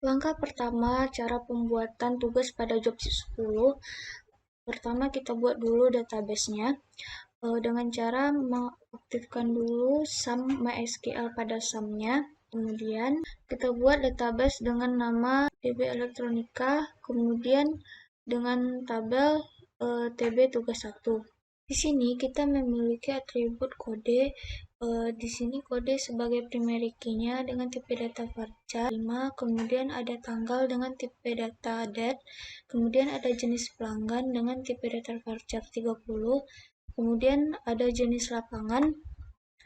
Langkah pertama, cara pembuatan tugas pada job sheet 10. Pertama, kita buat dulu database-nya dengan cara mengaktifkan dulu sum MySQL pada sum-nya. Kemudian, kita buat database dengan nama DB Elektronika, kemudian dengan tabel TB tugas 1. Di sini kita memiliki atribut kode. Di sini kode sebagai primary key-nya dengan tipe data varchar 5, kemudian ada tanggal dengan tipe data date, kemudian ada jenis pelanggan dengan tipe data varchar 30, kemudian ada jenis lapangan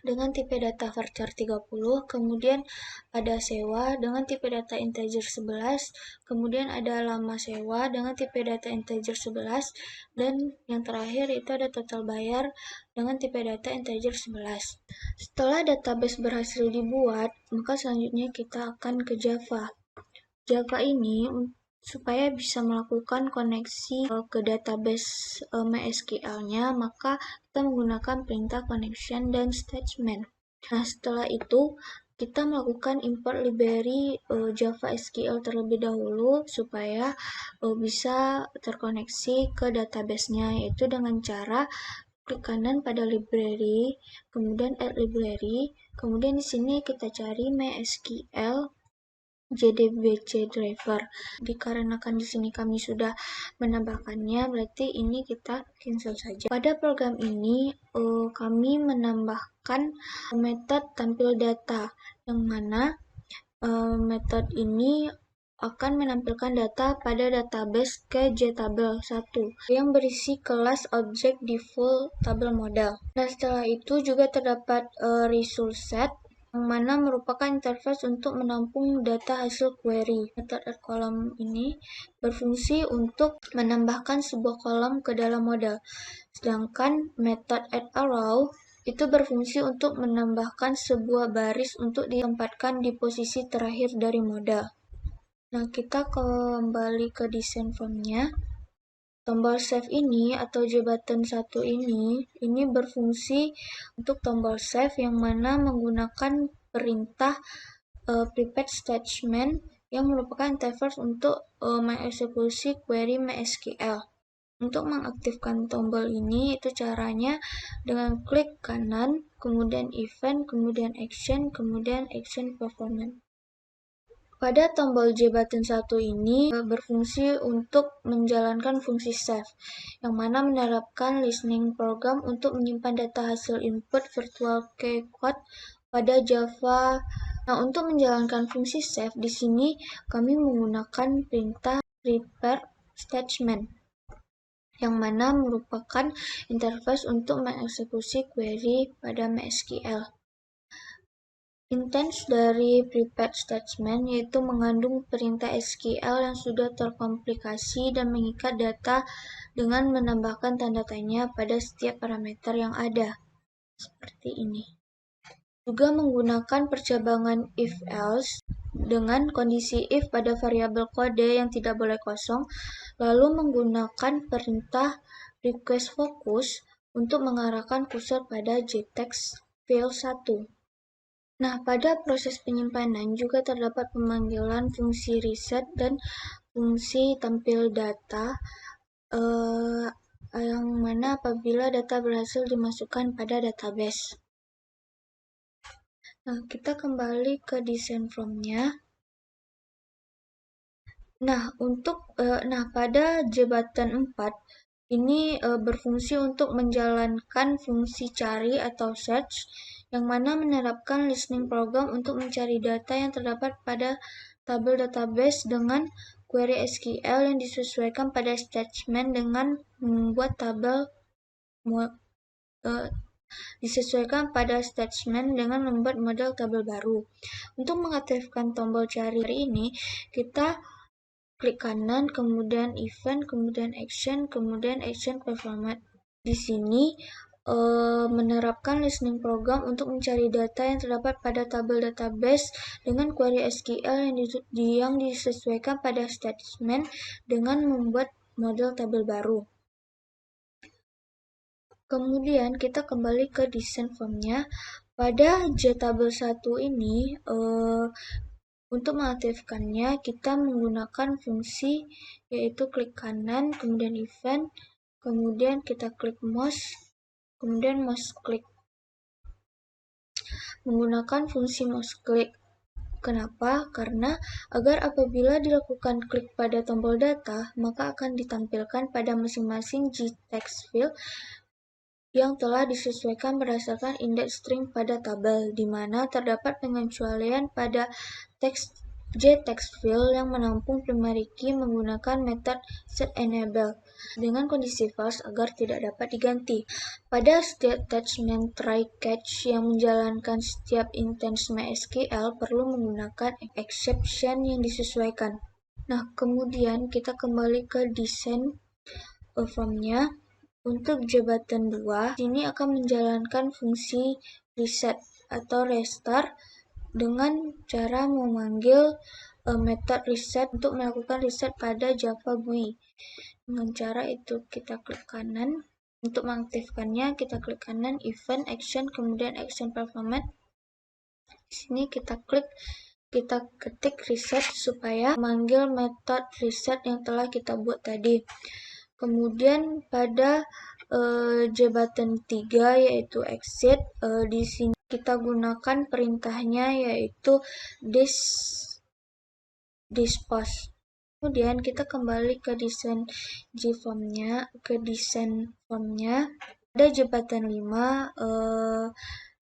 dengan tipe data varchar 30, kemudian ada sewa dengan tipe data integer 11, kemudian ada lama sewa dengan tipe data integer 11, dan yang terakhir itu ada total bayar dengan tipe data integer 11. Setelah database berhasil dibuat, maka selanjutnya kita akan ke Java. Java ini supaya bisa melakukan koneksi ke database MySQL-nya, maka kita menggunakan perintah connection dan statement. Nah, setelah itu kita melakukan import library Java SQL terlebih dahulu supaya bisa terkoneksi ke database-nya, yaitu dengan cara klik kanan pada library, kemudian add library, kemudian di sini kita cari MySQL JDBC driver. Dikarenakan di sini kami sudah menambahkannya, berarti ini kita cancel saja. Pada program ini kami menambahkan metode tampil data, yang mana metode ini akan menampilkan data pada database ke JTable1 yang berisi kelas objek default table model. Nah, setelah itu juga terdapat resource set yang mana merupakan interface untuk menampung data hasil query. Method add column ini berfungsi untuk menambahkan sebuah kolom ke dalam model, sedangkan method add arrow itu berfungsi untuk menambahkan sebuah baris untuk ditempatkan di posisi terakhir dari model. Nah, kita kembali ke desain formnya. Tombol save ini atau jabatan 1 ini berfungsi untuk tombol save yang mana menggunakan perintah prepared statement yang merupakan interface untuk mengeksekusi query MySQL. Untuk mengaktifkan tombol ini itu caranya dengan klik kanan, kemudian event, kemudian action performance. Pada tombol J button 1 ini berfungsi untuk menjalankan fungsi save, yang mana menerapkan listening program untuk menyimpan data hasil input virtual key code pada Java. Nah, untuk menjalankan fungsi save di sini kami menggunakan perintah prepare statement, yang mana merupakan interface untuk mengeksekusi query pada MySQL. Intens dari prepared statement yaitu mengandung perintah SQL yang sudah terkomplikasi dan mengikat data dengan menambahkan tanda tanya pada setiap parameter yang ada, seperti ini. Juga menggunakan percabangan if-else dengan kondisi if pada variabel kode yang tidak boleh kosong, lalu menggunakan perintah request focus untuk mengarahkan kursor pada JText file 1. Nah, pada proses penyimpanan juga terdapat pemanggilan fungsi reset dan fungsi tampil data yang mana apabila data berhasil dimasukkan pada database. Nah, kita kembali ke desain formnya. Nah, pada jabatan 4 ini berfungsi untuk menjalankan fungsi cari atau search, yang mana menerapkan listening program untuk mencari data yang terdapat pada tabel database dengan query SQL yang disesuaikan pada statement dengan membuat tabel model tabel baru. Untuk mengaktifkan tombol cari ini, kita klik kanan, kemudian event, kemudian action performance. Di sini menerapkan listening program untuk mencari data yang terdapat pada tabel database dengan query SQL yang disesuaikan pada statement dengan membuat model tabel baru. Kemudian kita kembali ke desain formnya. Pada JTable1 ini Untuk mengaktifkannya, kita menggunakan fungsi yaitu klik kanan, kemudian event, kemudian kita klik mouse, kemudian mouse click. Menggunakan fungsi mouse click. Kenapa? Karena agar apabila dilakukan klik pada tombol data, maka akan ditampilkan pada masing-masing J-text field yang telah disesuaikan berdasarkan indeks string pada tabel, di mana terdapat pengecualian pada J-text field yang menampung primary key menggunakan metode setEnable dengan kondisi false agar tidak dapat diganti. Pada statement try catch yang menjalankan setiap instance MySQL perlu menggunakan exception yang disesuaikan. Nah, kemudian kita kembali ke desain formnya. Untuk jabatan 2, ini akan menjalankan fungsi reset atau restart dengan cara memanggil metode reset untuk melakukan reset pada Java GUI. Dengan cara itu kita klik kanan. Untuk mengaktifkannya kita klik kanan, event, action, kemudian action performance. Di sini kita ketik reset supaya memanggil metode reset yang telah kita buat tadi. Kemudian pada jabatan 3 yaitu exit, di sini kita gunakan perintahnya yaitu dispose. Kemudian kita kembali ke desain formnya. Ada jabatan 5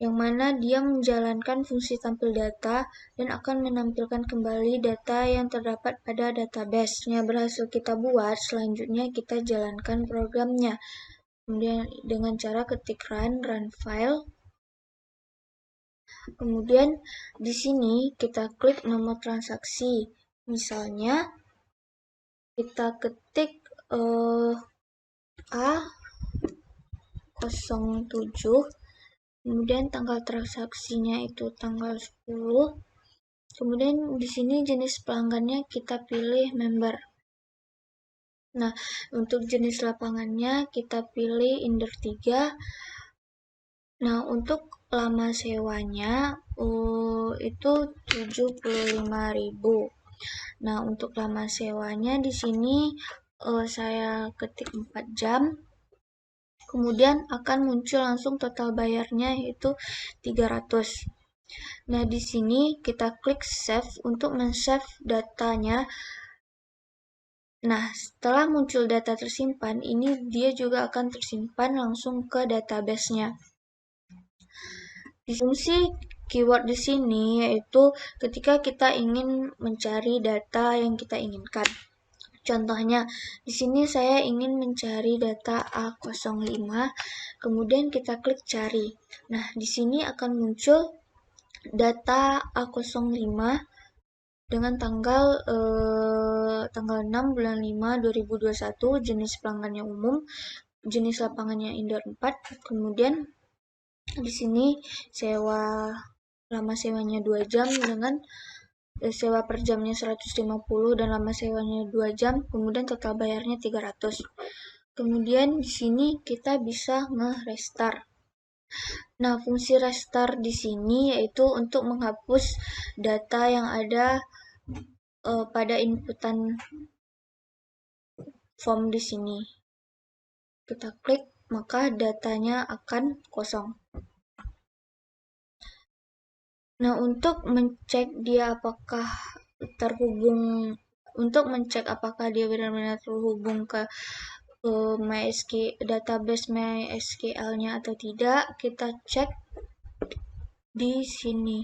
yang mana dia menjalankan fungsi tampil data dan akan menampilkan kembali data yang terdapat pada database yang berhasil kita buat. Selanjutnya kita jalankan programnya. Kemudian dengan cara ketik run file. Kemudian di sini kita klik nomor transaksi. Misalnya kita ketik A07, kemudian tanggal transaksinya itu tanggal 10. Kemudian di sini jenis pelanggannya kita pilih member. Nah, untuk jenis lapangannya kita pilih Inder 3. Nah, untuk lama sewanya itu 75.000. Nah, untuk lama sewanya di sini saya ketik 4 jam. Kemudian akan muncul langsung total bayarnya yaitu 300. Nah, di sini kita klik save untuk men-save datanya. Nah, setelah muncul data tersimpan, ini dia juga akan tersimpan langsung ke database-nya. Fungsi keyword di sini yaitu ketika kita ingin mencari data yang kita inginkan. Contohnya, di sini saya ingin mencari data A05, kemudian kita klik cari. Nah, di sini akan muncul data A05 dengan tanggal 6 bulan 5 2021, jenis pelanggannya umum, jenis lapangannya Inder 4, kemudian di sini lama sewanya 2 jam dengan sewa per jamnya 150 dan lama sewanya 2 jam, kemudian total bayarnya 300. Kemudian di sini kita bisa nge-restart. Nah, fungsi restart di sini yaitu untuk menghapus data yang ada pada inputan form di sini. Kita klik, maka datanya akan kosong. Nah, untuk mengecek dia apakah benar-benar terhubung ke database MySQL-nya atau tidak, kita cek di sini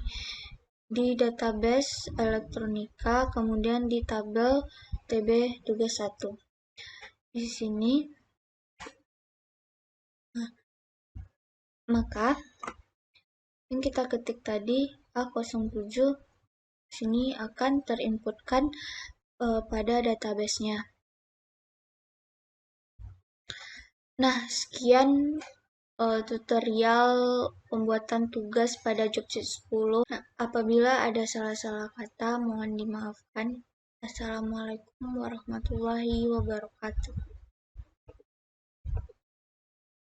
di database elektronika, kemudian di tabel TB tugas 1. Di sini maka yang kita ketik tadi A07 sini akan terinputkan pada database-nya. Nah, sekian tutorial pembuatan tugas pada Jobsit 10. Nah, apabila ada salah-salah kata mohon dimaafkan. Assalamualaikum warahmatullahi wabarakatuh.